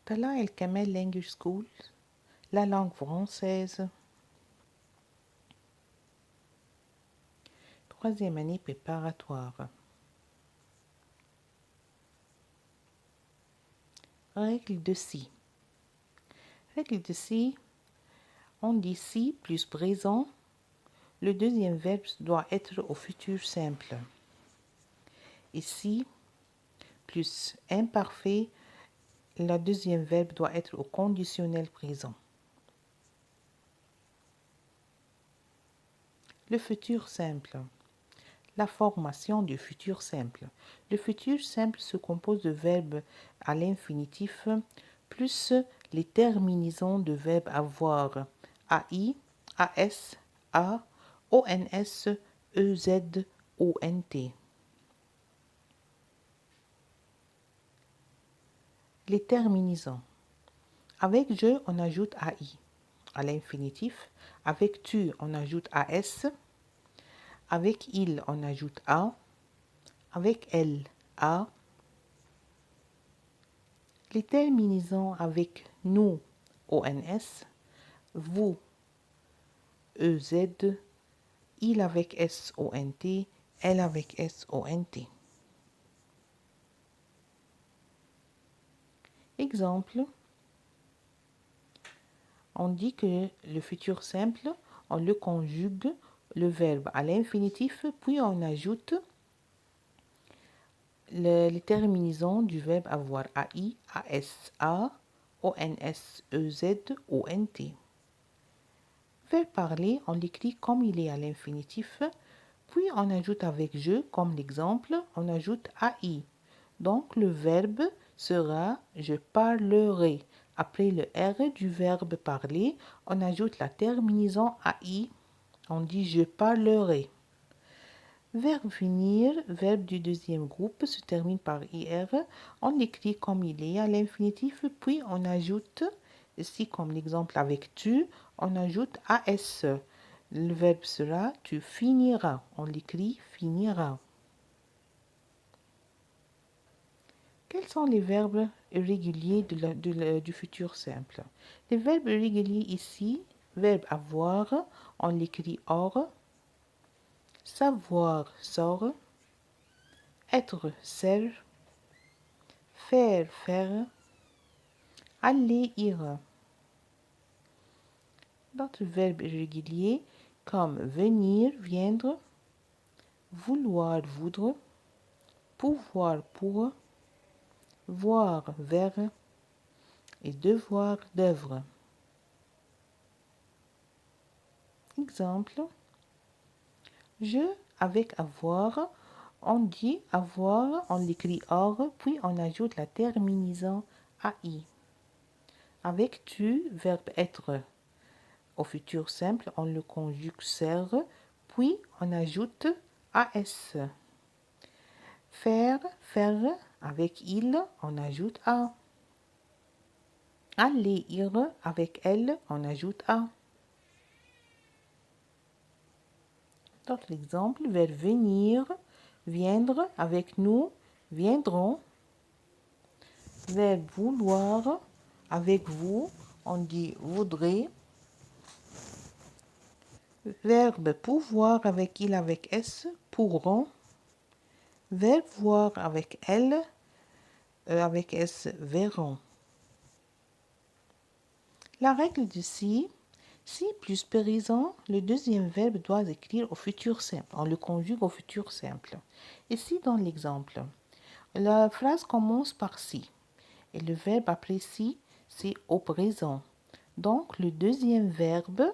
Tala El Kamel Language School, la langue française. Troisième année préparatoire. Règle de si. Règle de si, on dit si plus présent. Le deuxième verbe doit être au futur simple. Et si plus imparfait, le deuxième verbe doit être au conditionnel présent. Le futur simple. La formation du futur simple. Le futur simple se compose de verbes à l'infinitif plus les terminaisons de verbes avoir AI, AS, A, ONS, EZ, ONT. Les terminaisons. Avec je, on ajoute AI à l'infinitif. Avec tu, on ajoute AS. Avec il, on ajoute A. Avec elle, A. Les terminaisons avec nous, ONS. Vous, EZ. Il avec SONT. Elle avec SONT. Exemple. On dit que le futur simple, on le conjugue le verbe à l'infinitif, puis on ajoute les terminaisons du verbe avoir AI, AS, A, ONS, EZ, ONT. Verbe parler, on l'écrit comme il est à l'infinitif, puis on ajoute avec je, comme l'exemple, on ajoute AI. Donc le verbe sera je parlerai. Après le R du verbe parler, on ajoute la terminaison AI. On dit je parlerai. Verbe finir, verbe du deuxième groupe, se termine par IR. On l'écrit comme il est à l'infinitif, puis on ajoute, ici comme l'exemple avec tu, on ajoute AS. Le verbe sera tu finiras. On l'écrit finira. Quels sont les verbes irréguliers du futur simple? Les verbes irréguliers ici, verbe avoir, on l'écrit or, savoir sort, être sert, faire faire, aller ira. D'autres verbes irréguliers comme venir viendre, vouloir voudre, pouvoir pour, voir vers et devoir d'œuvre. Exemple. Je avec avoir, on dit avoir, on l'écrit or, puis on ajoute la terminaison AI. Avec tu, verbe être au futur simple, on le conjugue ser, puis on ajoute AS. Faire, faire, avec il, on ajoute A. Aller, ir, avec elle, on ajoute A. D'autres exemples, vers venir, viendre, avec nous, viendront. Vers vouloir, avec vous, on dit voudrez. Verbe pouvoir, avec il, avec S, pourront. Verbe voir, avec elle, avec S, verront. La règle de si plus présent, le deuxième verbe doit écrire au futur simple. On le conjugue au futur simple. Ici, dans l'exemple, la phrase commence par si. Et le verbe après si, c'est au présent. Donc, le deuxième verbe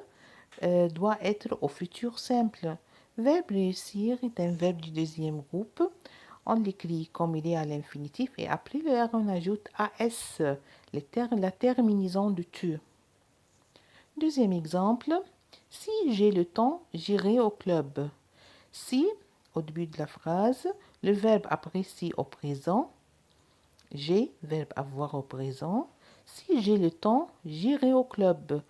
doit être au futur simple. Verbe réussir est un verbe du deuxième groupe. On l'écrit comme il est à l'infinitif et après le R, on ajoute AS, la terminaison de tu. Deuxième exemple, si j'ai le temps, j'irai au club. Si, au début de la phrase, le verbe après si au présent, j'ai, verbe avoir au présent. Si j'ai le temps, j'irai au club.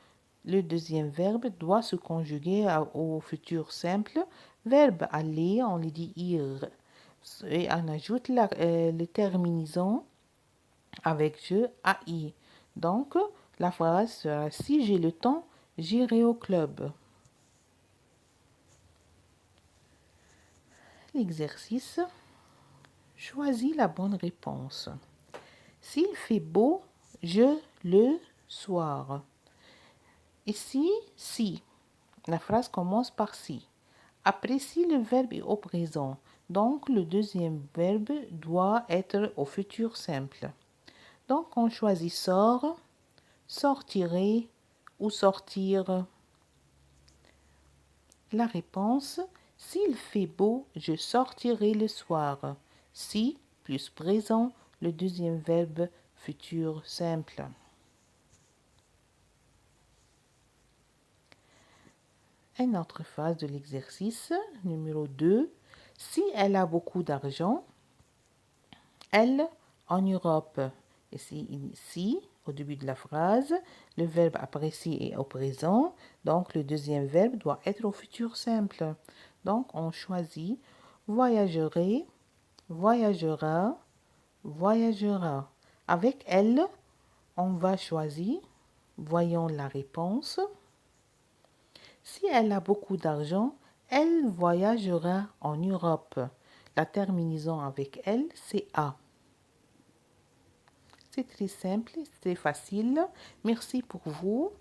Le deuxième verbe doit se conjuguer au futur simple. Verbe aller, on le dit ir. Et on ajoute les terminaisons avec je, AI. Donc, la phrase sera si j'ai le temps, j'irai au club. L'exercice, choisis la bonne réponse. S'il fait beau, je le soir. Ici, si. La phrase commence par si. Après si, le verbe est au présent. Donc, le deuxième verbe doit être au futur simple. Donc, on choisit sort, sortirai ou sortir. La réponse, s'il fait beau, je sortirai le soir. Si plus présent, le deuxième verbe futur simple. Une autre phase de l'exercice, numéro 2. Si elle a beaucoup d'argent, elle en Europe. Ici, au début de la phrase, le verbe apprécier est au présent, donc le deuxième verbe doit être au futur simple. Donc on choisit voyagerai, voyagera, voyagera. Avec elle, on va choisir, voyons la réponse. Si elle a beaucoup d'argent, elle voyagera en Europe. La terminaison avec elle, c'est A. C'est très simple, c'est facile. Merci pour vous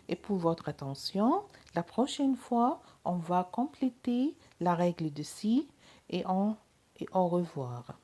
et pour votre attention. La prochaine fois, on va compléter la règle de si et au revoir.